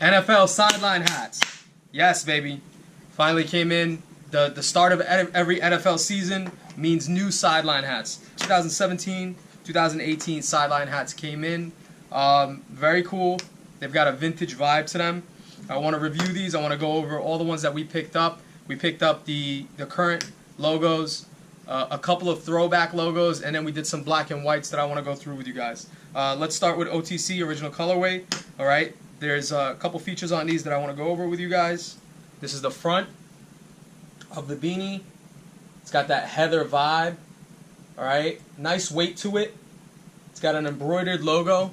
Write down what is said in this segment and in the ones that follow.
NFL Sideline hats. Yes, baby. Finally came in. The start of every NFL season means new sideline hats. 2017, 2018 sideline hats came in. Very cool. They've got a vintage vibe to them. I want to review these. I want to go over all the ones that we picked up. We picked up the current logos, a couple of throwback logos, and then we did some black and whites that I want to go through with you guys. Let's start with OTC, original colorway. All right. There's a couple features on these that I want to go over with you guys. This is the front of the beanie. It's got that heather vibe. All right. Nice weight to it. It's got an embroidered logo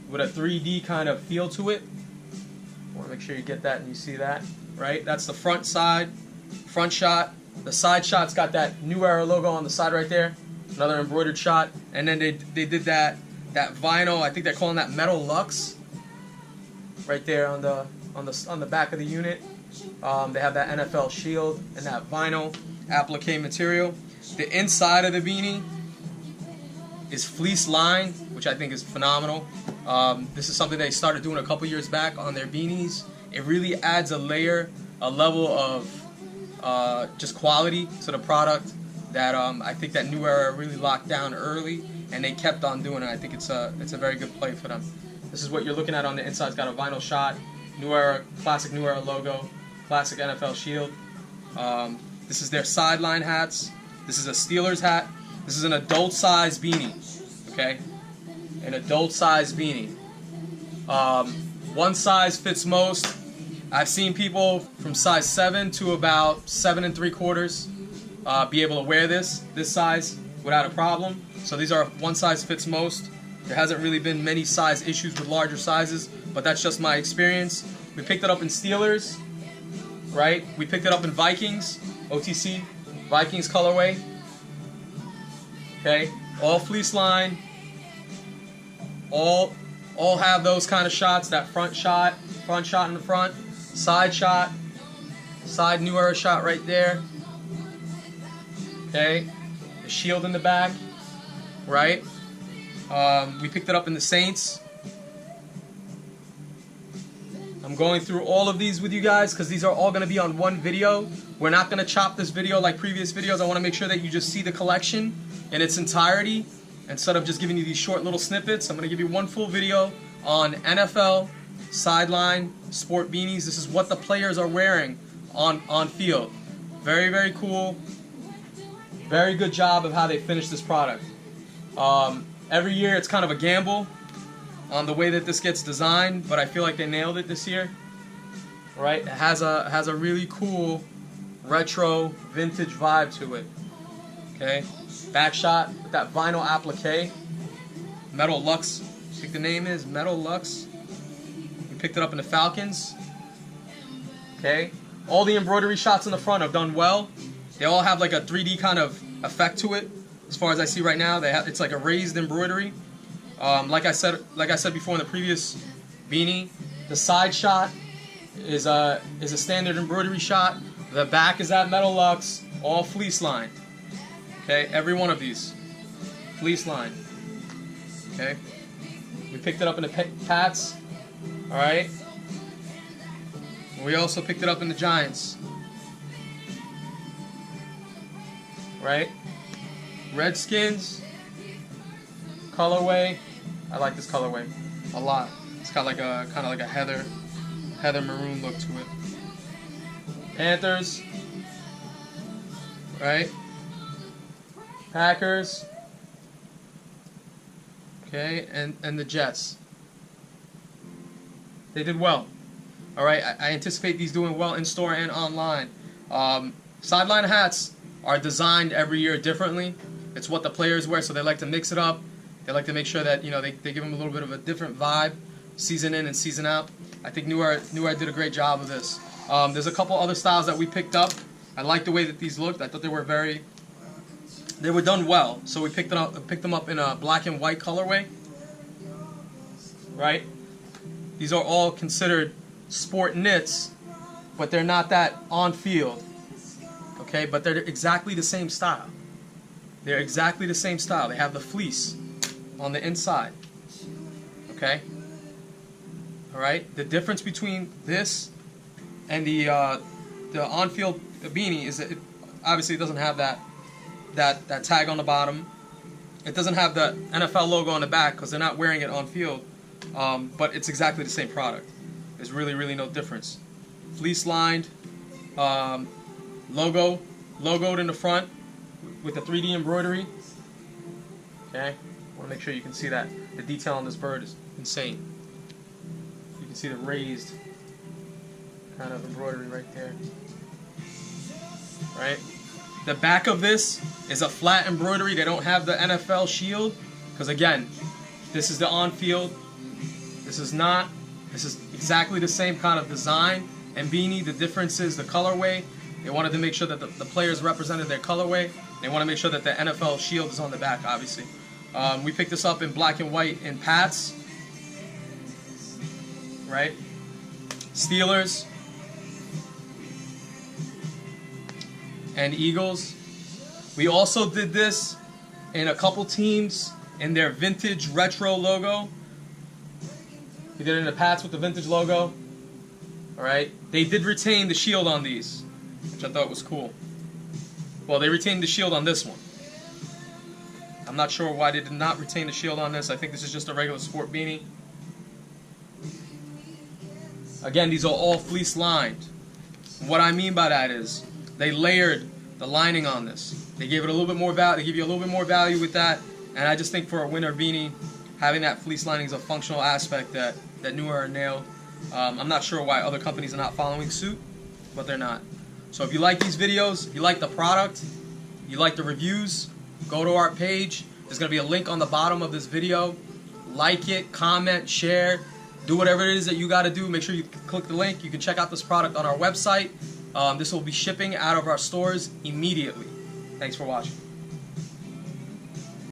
with a 3D kind of feel to it. I want to make sure you get that and you see that. Right. That's the front shot. The side shot's got that New Era logo on the side right there. Another embroidered shot. And then they did that vinyl. I think they're calling that metal Lux. Right there on the back of the unit. They have that NFL shield and that vinyl applique material. The inside of the beanie is fleece lined, which I think is phenomenal. This is something they started doing a couple years back on their beanies. It really adds a level of just quality to the product that I think that New Era really locked down early, and they kept on doing it. I think it's a very good play for them. This is what you're looking at on the inside. It's got a vinyl shot, New Era, classic New Era logo, classic NFL shield. This is their sideline hats. This is a Steelers hat. This is an adult size beanie, okay? An adult size beanie. One size fits most. I've seen people from size 7 to about 7 3/4 be able to wear this size without a problem. So these are one size fits most. There hasn't really been many size issues with larger sizes, but that's just my experience. We picked it up in Steelers, right? We picked it up in Vikings, OTC, Vikings colorway. Okay, all fleece line. All have those kind of shots. That front shot in the front, side shot, side New Era shot right there. Okay, the shield in the back, right? We picked it up in the Saints. I'm going through all of these with you guys because these are all going to be on one video. We're not going to chop this video like previous videos. I want to make sure that you just see the collection in its entirety instead of just giving you these short little snippets. I'm going to give you one full video on NFL Sideline Sport Beanies. This is what the players are wearing on field. Very, very cool. Very good job of how they finished this product. Every year it's kind of a gamble on the way that this gets designed, but I feel like they nailed it this year. Right? It has a really cool retro vintage vibe to it. Okay? Back shot with that vinyl applique. Metal Lux. I think the name is Metal Lux. We picked it up in the Falcons. Okay? All the embroidery shots in the front have done well. They all have like a 3D kind of effect to it. As far as I see right now, it's like a raised embroidery. Like I said before in the previous beanie, the side shot is a standard embroidery shot. The back is that Metal Lux, all fleece lined. Okay, every one of these fleece lined. Okay, we picked it up in the Pats. All right. We also picked it up in the Giants. Right. Redskins colorway. I like this colorway a lot. It's got like a kind of like a heather maroon look to it. Panthers, right? Packers. Okay, and the Jets. They did well. All right, I anticipate these doing well in store and online. Sideline hats are designed every year differently. It's what the players wear, so they like to mix it up. They like to make sure that they give them a little bit of a different vibe, season in and season out. I think New Era did a great job of this. There's a couple other styles that we picked up. I like the way that these looked. I thought they were done well. So we picked them up in a black and white colorway. Right? These are all considered sport knits, but they're not that on field. Okay, but they're exactly the same style. They're exactly the same style. They have the fleece on the inside. Okay? All right. The difference between this and the on-field beanie is that obviously it doesn't have that tag on the bottom. It doesn't have the NFL logo on the back because they're not wearing it on field. But it's exactly the same product. There's really no difference. Fleece lined, logoed in the front with the 3D embroidery. Okay, I want to make sure you can see that. The detail on this bird is insane. You can see the raised kind of embroidery right there. Right? The back of this is a flat embroidery. They don't have the NFL shield because again, this is the on-field. This is not. This is exactly the same kind of design and beanie. The difference is the colorway. They wanted to make sure that the players represented their colorway. They want to make sure that the NFL shield is on the back, obviously. We picked this up in black and white in Pats. Right? Steelers. And Eagles. We also did this in a couple teams in their vintage retro logo. We did it in the Pats with the vintage logo. Alright? They did retain the shield on these, which I thought was cool. Well, they retained the shield on this one. I'm not sure why they did not retain the shield on this. I think this is just a regular sport beanie. Again, these are all fleece lined. What I mean by that is they layered the lining on this. They gave it a little bit more value. They give you a little bit more value with that. And I just think for a winter beanie, having that fleece lining is a functional aspect that New Era nailed. I'm not sure why other companies are not following suit, but they're not. So if you like these videos, you like the product, you like the reviews, go to our page. There's going to be a link on the bottom of this video. Like it, comment, share, do whatever it is that you got to do. Make sure you click the link. You can check out this product on our website. This will be shipping out of our stores immediately. Thanks for watching.